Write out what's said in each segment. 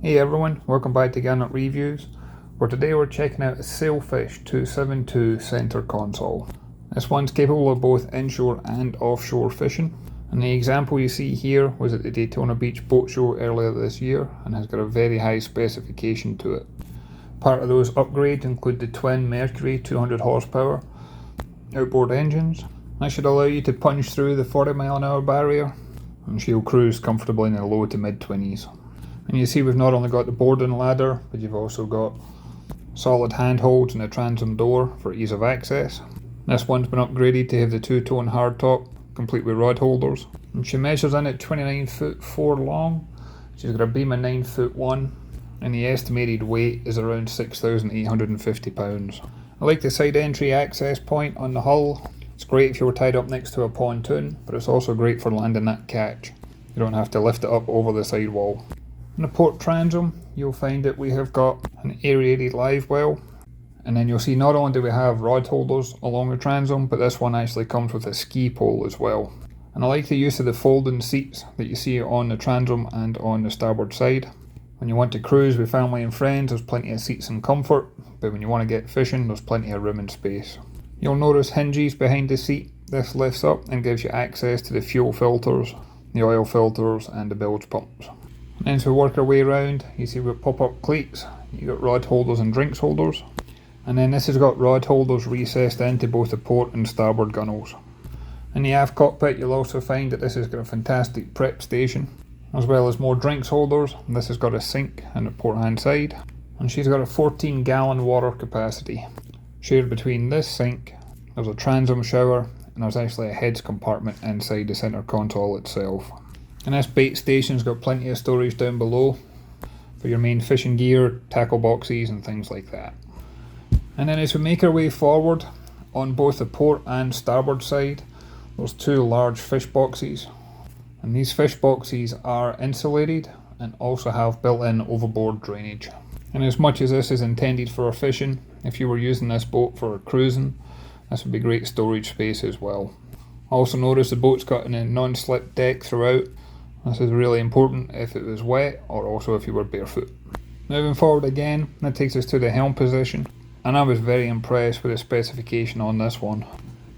Hey everyone, welcome back to Garnock Reviews, where today we're checking out a Sailfish 272 center console. This one's capable of both inshore and offshore fishing, and the example you see here was at the Daytona Beach Boat Show earlier this year and has got a very high specification to it. Part of those upgrades include the twin Mercury 200 horsepower outboard engines. That should allow you to punch through the 40 mph barrier, and she'll cruise comfortably in the low to mid 20s. And you see we've not only got the board and ladder, but you've also got solid handholds and a transom door for ease of access. This one's been upgraded to have the two-tone hardtop, complete with rod holders. And she measures in at 29'4" long. She's got a beam of 9'1", and the estimated weight is around 6,850 pounds. I like the side entry access point on the hull. It's great if you were tied up next to a pontoon, but it's also great for landing that catch. You don't have to lift it up over the sidewall. In the port transom, you'll find that we have got an aerated live well, and then you'll see not only do we have rod holders along the transom, but this one actually comes with a ski pole as well. And I like the use of the folding seats that you see on the transom and on the starboard side. When you want to cruise with family and friends, there's plenty of seats and comfort, but when you want to get fishing, there's plenty of room and space. You'll notice hinges behind the seat. This lifts up and gives you access to the fuel filters, the oil filters and the bilge pumps. And as we work our way around, you see we've pop-up cleats, you got rod holders and drinks holders, and then this has got rod holders recessed into both the port and starboard gunnels. In the aft cockpit, you'll also find that this has got a fantastic prep station, as well as more drinks holders. This has got a sink on the port hand side, and she's got a 14-gallon water capacity. Shared between this sink, there's a transom shower, and there's actually a heads compartment inside the center console itself. And this bait station's got plenty of storage down below for your main fishing gear, tackle boxes and things like that. And then as we make our way forward, on both the port and starboard side, there's two large fish boxes. And these fish boxes are insulated and also have built-in overboard drainage. And as much as this is intended for fishing, if you were using this boat for cruising, this would be great storage space as well. Also notice the boat's got a non-slip deck throughout. This is really important if it was wet or also if you were barefoot. Moving forward again, that takes us to the helm position, and I was very impressed with the specification on this one.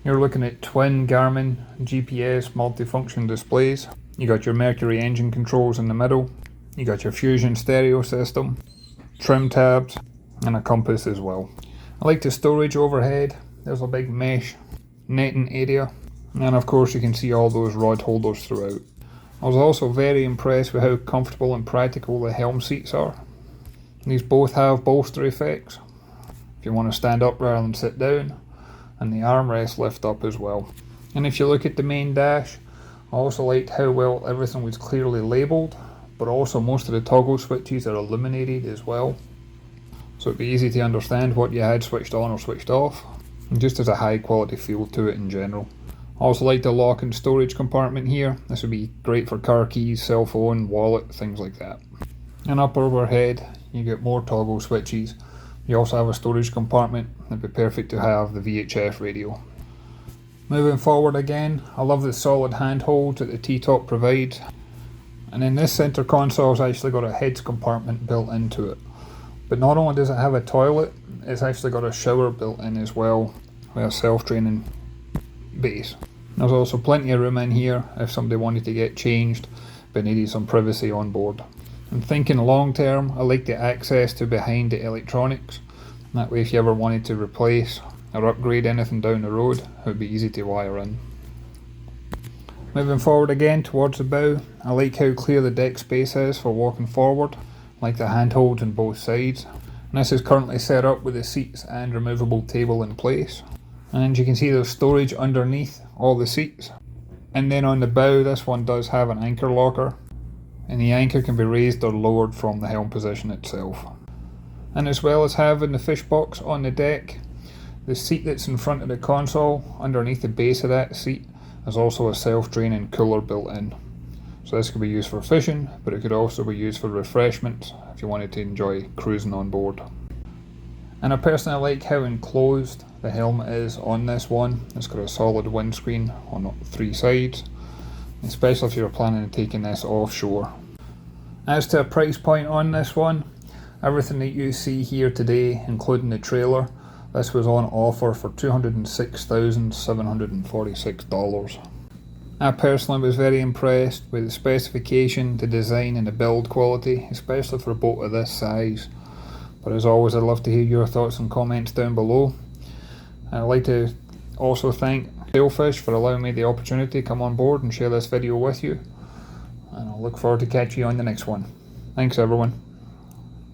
You're looking at twin Garmin GPS multifunction displays. You got your Mercury engine controls in the middle, you got your Fusion stereo system, trim tabs and a compass as well. I like the storage overhead. There's a big mesh netting area, and of course you can see all those rod holders throughout. I was also very impressed with how comfortable and practical the Helm Seats are. These both have bolster effects if you want to stand up rather than sit down, and the armrests lift up as well. And if you look at the main dash, I also liked how well everything was clearly labelled, but also most of the toggle switches are illuminated as well, so it'd be easy to understand what you had switched on or switched off, and just has a high quality feel to it in general. I also like the lock and storage compartment here. This would be great for car keys, cell phone, wallet, things like that. And up overhead, you get more toggle switches. You also have a storage compartment. It'd be perfect to have the VHF radio. Moving forward again, I love the solid handholds that the T-top provides. And then this center console's actually got a heads compartment built into it. But not only does it have a toilet, it's actually got a shower built in as well, with a self-draining base. There's also plenty of room in here if somebody wanted to get changed but needed some privacy on board. And thinking long term, I like the access to behind the electronics. That way if you ever wanted to replace or upgrade anything down the road, it would be easy to wire in. Moving forward again towards the bow, I like how clear the deck space is for walking forward. I like the handholds on both sides. And this is currently set up with the seats and removable table in place. And you can see there's storage underneath all the seats. And then on the bow, this one does have an anchor locker, and the anchor can be raised or lowered from the helm position itself. And as well as having the fish box on the deck, the seat that's in front of the console, underneath the base of that seat, is also a self-draining cooler built in. So this could be used for fishing, but it could also be used for refreshments if you wanted to enjoy cruising on board. And I personally like how enclosed the helm is on this one. It's got a solid windscreen on 3 sides, especially if you're planning on taking this offshore. As to a price point on this one, everything that you see here today, including the trailer, this was on offer for $206,746. I personally was very impressed with the specification, the design and the build quality, especially for a boat of this size. But as always, I'd love to hear your thoughts and comments down below. I'd like to also thank Sailfish for allowing me the opportunity to come on board and share this video with you. And I'll look forward to catching you on the next one. Thanks everyone.